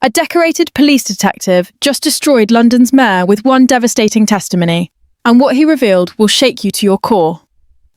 A decorated police detective just destroyed London's mayor with one devastating testimony, and what he revealed will shake you to your core.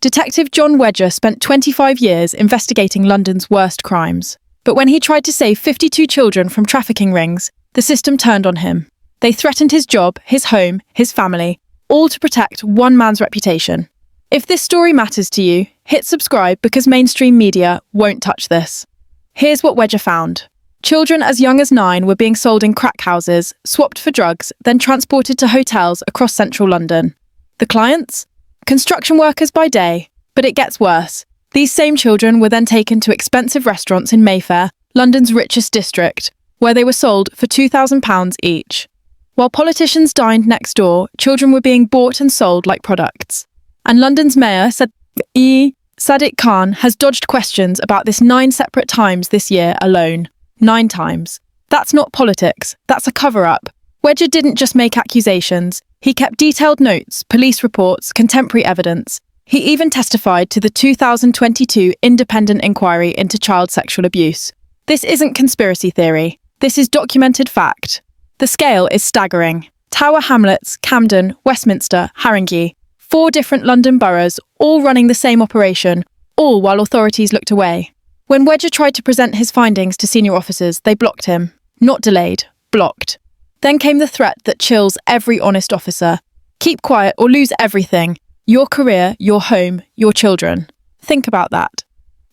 Detective John Wedger spent 25 years investigating London's worst crimes. But when he tried to save 52 children from trafficking rings, the system turned on him. They threatened his job, his home, his family, all to protect one man's reputation. If this story matters to you, hit subscribe because mainstream media won't touch this. Here's what Wedger found. Children as young as 9 were being sold in crack houses, swapped for drugs, then transported to hotels across central London. The clients? Construction workers by day. But it gets worse. These same children were then taken to expensive restaurants in Mayfair, London's richest district, where they were sold for £2,000 each. While politicians dined next door, children were being bought and sold like products. And London's mayor, Sadiq Khan, has dodged questions about this 9 separate times this year alone. 9 times. That's not politics, that's a cover-up. Wedger didn't just make accusations, he kept detailed notes, police reports, contemporary evidence. He even testified to the 2022 independent inquiry into child sexual abuse. This isn't conspiracy theory, this is documented fact. The scale is staggering. Tower Hamlets, Camden, Westminster, Haringey, 4 different London boroughs, all running the same operation, all while authorities looked away. When Wedger tried to present his findings to senior officers, they blocked him. Not delayed, blocked. Then came the threat that chills every honest officer. Keep quiet or lose everything. Your career, your home, your children. Think about that.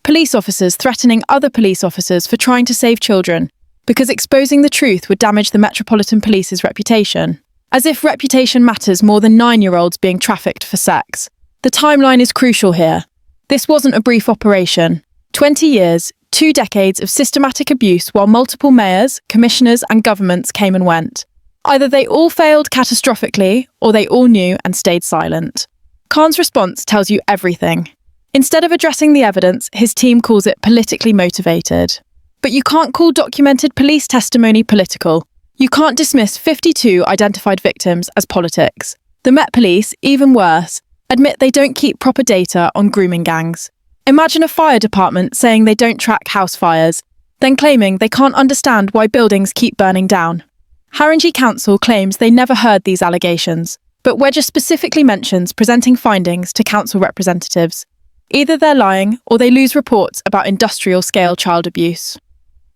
Police officers threatening other police officers for trying to save children, because exposing the truth would damage the Metropolitan Police's reputation. As if reputation matters more than 9-year-olds being trafficked for sex. The timeline is crucial here. This wasn't a brief operation. 20 years, 2 decades of systematic abuse while multiple mayors, commissioners and governments came and went. Either they all failed catastrophically, or they all knew and stayed silent. Khan's response tells you everything. Instead of addressing the evidence, his team calls it politically motivated. But you can't call documented police testimony political. You can't dismiss 52 identified victims as politics. The Met Police, even worse, admit they don't keep proper data on grooming gangs. Imagine a fire department saying they don't track house fires, then claiming they can't understand why buildings keep burning down. Haringey Council claims they never heard these allegations, but Wedger specifically mentions presenting findings to council representatives. Either they're lying or they lose reports about industrial-scale child abuse.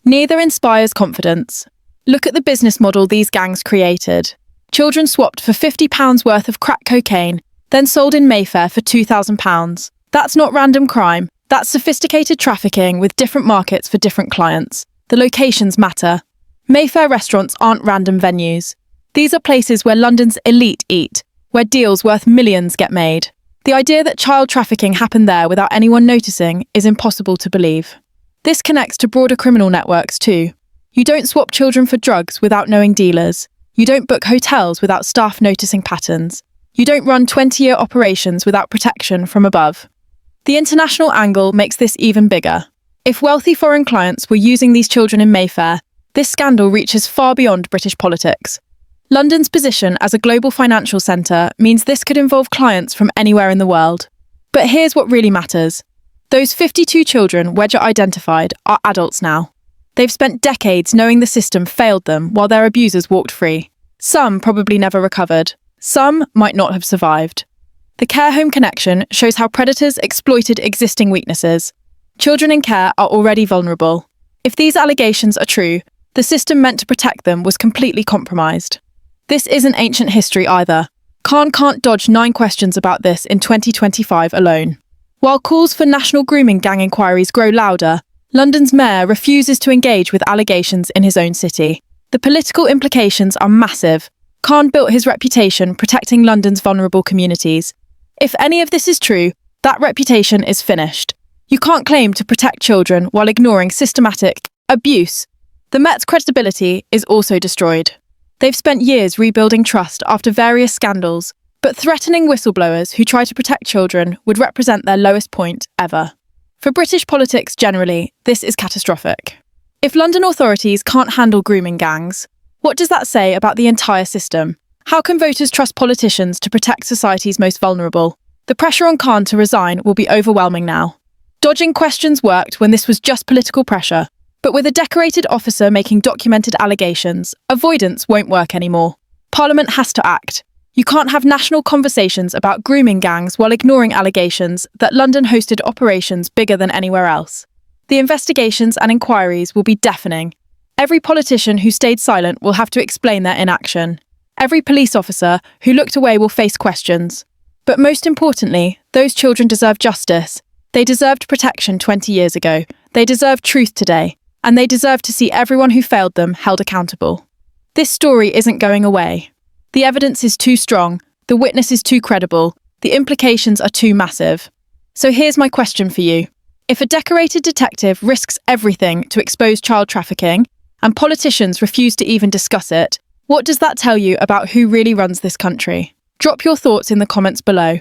Neither inspires confidence. Look at the business model these gangs created. Children swapped for £50 worth of crack cocaine, then sold in Mayfair for £2,000. That's not random crime, that's sophisticated trafficking with different markets for different clients. The locations matter. Mayfair restaurants aren't random venues. These are places where London's elite eat, where deals worth millions get made. The idea that child trafficking happened there without anyone noticing is impossible to believe. This connects to broader criminal networks too. You don't swap children for drugs without knowing dealers. You don't book hotels without staff noticing patterns. You don't run 20-year operations without protection from above. The international angle makes this even bigger. If wealthy foreign clients were using these children in Mayfair, this scandal reaches far beyond British politics. London's position as a global financial centre means this could involve clients from anywhere in the world. But here's what really matters. Those 52 children Wedger identified are adults now. They've spent decades knowing the system failed them while their abusers walked free. Some probably never recovered. Some might not have survived. The care home connection shows how predators exploited existing weaknesses. Children in care are already vulnerable. If these allegations are true, the system meant to protect them was completely compromised. This isn't ancient history either. Khan can't dodge 9 questions about this in 2025 alone. While calls for national grooming gang inquiries grow louder, London's mayor refuses to engage with allegations in his own city. The political implications are massive. Khan built his reputation protecting London's vulnerable communities. If any of this is true, that reputation is finished. You can't claim to protect children while ignoring systematic abuse. The Met's credibility is also destroyed. They've spent years rebuilding trust after various scandals, but threatening whistleblowers who try to protect children would represent their lowest point ever. For British politics generally, this is catastrophic. If London authorities can't handle grooming gangs, what does that say about the entire system? How can voters trust politicians to protect society's most vulnerable? The pressure on Khan to resign will be overwhelming now. Dodging questions worked when this was just political pressure. But with a decorated officer making documented allegations, avoidance won't work anymore. Parliament has to act. You can't have national conversations about grooming gangs while ignoring allegations that London hosted operations bigger than anywhere else. The investigations and inquiries will be deafening. Every politician who stayed silent will have to explain their inaction. Every police officer who looked away will face questions. But most importantly, those children deserve justice. They deserved protection 20 years ago. They deserve truth today. And they deserve to see everyone who failed them held accountable. This story isn't going away. The evidence is too strong, the witness is too credible, the implications are too massive. So here's my question for you. If a decorated detective risks everything to expose child trafficking, and politicians refuse to even discuss it, what does that tell you about who really runs this country? Drop your thoughts in the comments below.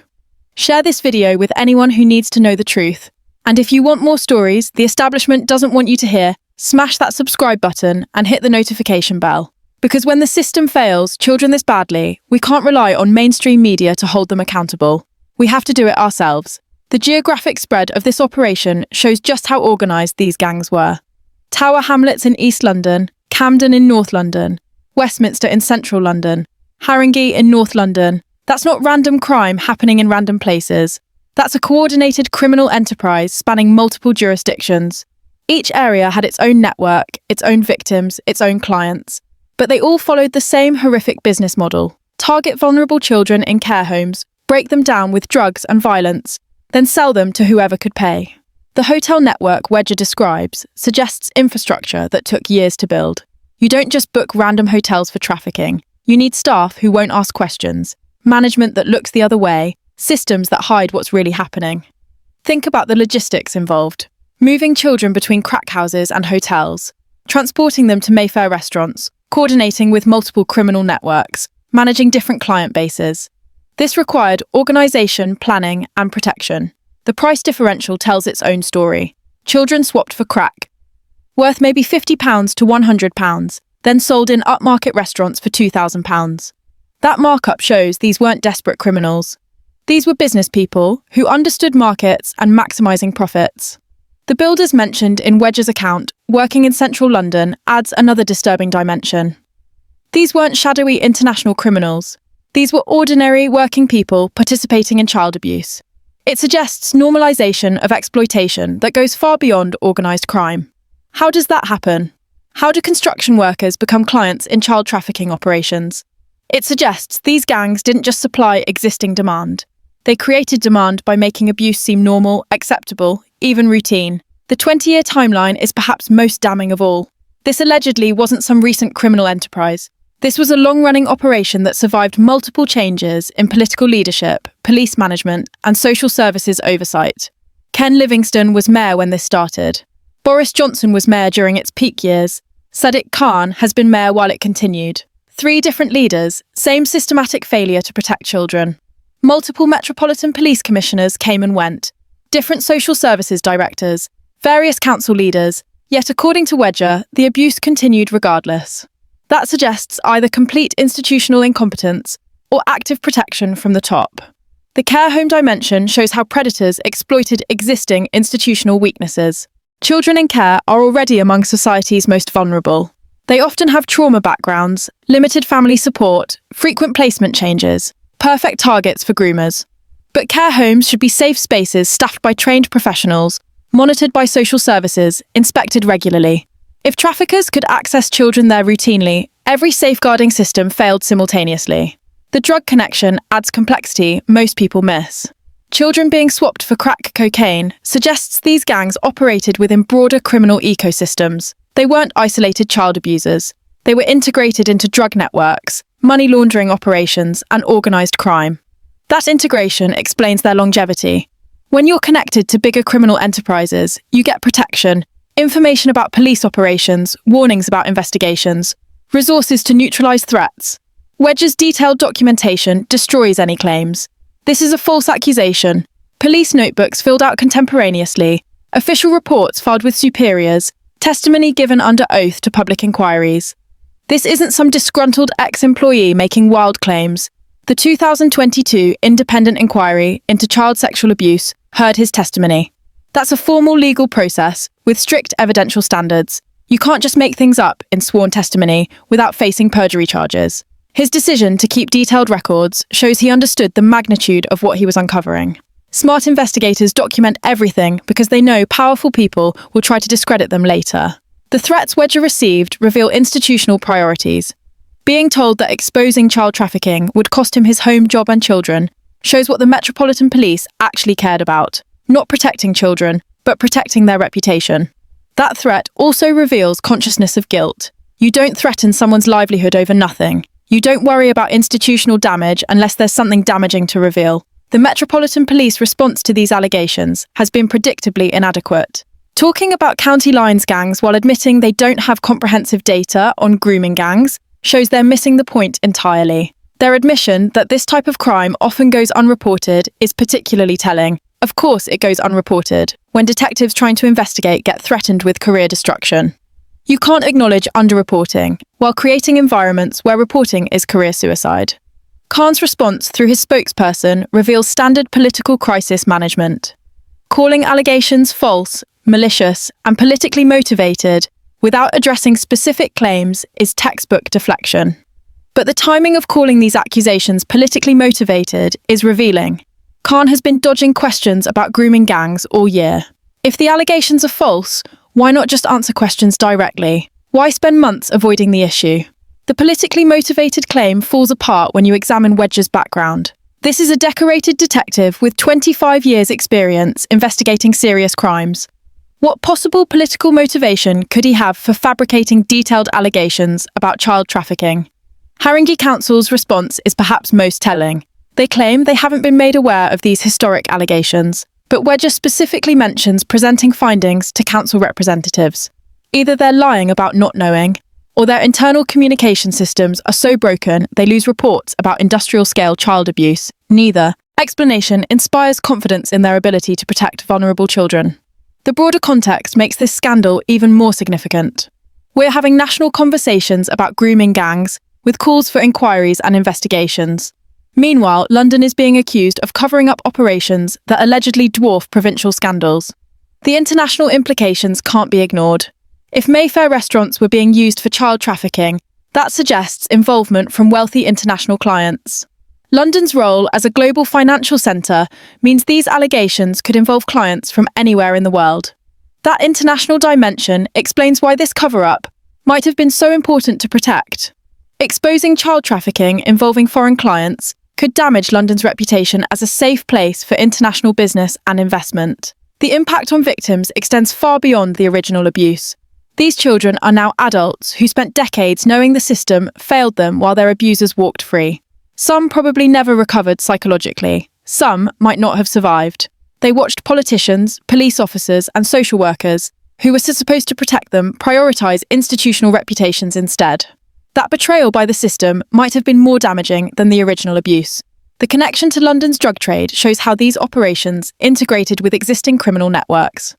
Share this video with anyone who needs to know the truth. And if you want more stories the establishment doesn't want you to hear, smash that subscribe button and hit the notification bell. Because when the system fails children this badly, we can't rely on mainstream media to hold them accountable. We have to do it ourselves. The geographic spread of this operation shows just how organised these gangs were. Tower Hamlets in East London, Camden in North London, Westminster in Central London, Haringey in North London. That's not random crime happening in random places. That's a coordinated criminal enterprise spanning multiple jurisdictions. Each area had its own network, its own victims, its own clients. But they all followed the same horrific business model. Target vulnerable children in care homes, break them down with drugs and violence, then sell them to whoever could pay. The hotel network Wedger describes suggests infrastructure that took years to build. You don't just book random hotels for trafficking. You need staff who won't ask questions, management that looks the other way, systems that hide what's really happening. Think about the logistics involved. Moving children between crack houses and hotels, transporting them to Mayfair restaurants, coordinating with multiple criminal networks, managing different client bases. This required organisation, planning, and protection. The price differential tells its own story. Children swapped for crack, worth maybe £50 to £100, then sold in upmarket restaurants for £2,000. That markup shows these weren't desperate criminals. These were business people who understood markets and maximising profits. The builders mentioned in Wedger's account, working in central London, adds another disturbing dimension. These weren't shadowy international criminals. These were ordinary working people participating in child abuse. It suggests normalisation of exploitation that goes far beyond organised crime. How does that happen? How do construction workers become clients in child trafficking operations? It suggests these gangs didn't just supply existing demand. They created demand by making abuse seem normal, acceptable, even routine. The 20-year timeline is perhaps most damning of all. This allegedly wasn't some recent criminal enterprise. This was a long-running operation that survived multiple changes in political leadership, police management, and social services oversight. Ken Livingstone was mayor when this started. Boris Johnson was mayor during its peak years. Sadiq Khan has been mayor while it continued. 3 different leaders, same systematic failure to protect children. Multiple Metropolitan Police Commissioners came and went. Different social services directors, various council leaders, yet according to Wedger, the abuse continued regardless. That suggests either complete institutional incompetence or active protection from the top. The care home dimension shows how predators exploited existing institutional weaknesses. Children in care are already among society's most vulnerable. They often have trauma backgrounds, limited family support, frequent placement changes, perfect targets for groomers. But care homes should be safe spaces staffed by trained professionals, monitored by social services, inspected regularly. If traffickers could access children there routinely, every safeguarding system failed simultaneously. The drug connection adds complexity most people miss. Children being swapped for crack cocaine suggests these gangs operated within broader criminal ecosystems. They weren't isolated child abusers. They were integrated into drug networks, money laundering operations, and organised crime. That integration explains their longevity. When you're connected to bigger criminal enterprises, you get protection, information about police operations, warnings about investigations, resources to neutralise threats. Wedger's detailed documentation destroys any claims. This is a false accusation. Police notebooks filled out contemporaneously, official reports filed with superiors, testimony given under oath to public inquiries. This isn't some disgruntled ex-employee making wild claims. The 2022 independent inquiry into child sexual abuse heard his testimony. That's a formal legal process with strict evidential standards. You can't just make things up in sworn testimony without facing perjury charges. His decision to keep detailed records shows he understood the magnitude of what he was uncovering. Smart investigators document everything because they know powerful people will try to discredit them later. The threats Wedger received reveal institutional priorities. Being told that exposing child trafficking would cost him his home, job and children shows what the Metropolitan Police actually cared about. Not protecting children, but protecting their reputation. That threat also reveals consciousness of guilt. You don't threaten someone's livelihood over nothing. You don't worry about institutional damage unless there's something damaging to reveal. The Metropolitan Police response to these allegations has been predictably inadequate. Talking about county lines gangs while admitting they don't have comprehensive data on grooming gangs shows they're missing the point entirely. Their admission that this type of crime often goes unreported is particularly telling. Of course it goes unreported when detectives trying to investigate get threatened with career destruction. You can't acknowledge underreporting while creating environments where reporting is career suicide. Khan's response through his spokesperson reveals standard political crisis management. Calling allegations false, malicious, and politically motivated without addressing specific claims is textbook deflection. But the timing of calling these accusations politically motivated is revealing. Khan has been dodging questions about grooming gangs all year. If the allegations are false, why not just answer questions directly? Why spend months avoiding the issue? The politically motivated claim falls apart when you examine Wedger's background. This is a decorated detective with 25 years' experience investigating serious crimes. What possible political motivation could he have for fabricating detailed allegations about child trafficking? Haringey Council's response is perhaps most telling. They claim they haven't been made aware of these historic allegations, but Wedger specifically mentions presenting findings to council representatives. Either they're lying about not knowing, or their internal communication systems are so broken they lose reports about industrial-scale child abuse. Neither explanation inspires confidence in their ability to protect vulnerable children. The broader context makes this scandal even more significant. We're having national conversations about grooming gangs, with calls for inquiries and investigations. Meanwhile, London is being accused of covering up operations that allegedly dwarf provincial scandals. The international implications can't be ignored. If Mayfair restaurants were being used for child trafficking, that suggests involvement from wealthy international clients. London's role as a global financial centre means these allegations could involve clients from anywhere in the world. That international dimension explains why this cover-up might have been so important to protect. Exposing child trafficking involving foreign clients could damage London's reputation as a safe place for international business and investment. The impact on victims extends far beyond the original abuse. These children are now adults who spent decades knowing the system failed them while their abusers walked free. Some probably never recovered psychologically. Some might not have survived. They watched politicians, police officers, and social workers, who were supposed to protect them, prioritise institutional reputations instead. That betrayal by the system might have been more damaging than the original abuse. The connection to London's drug trade shows how these operations integrated with existing criminal networks.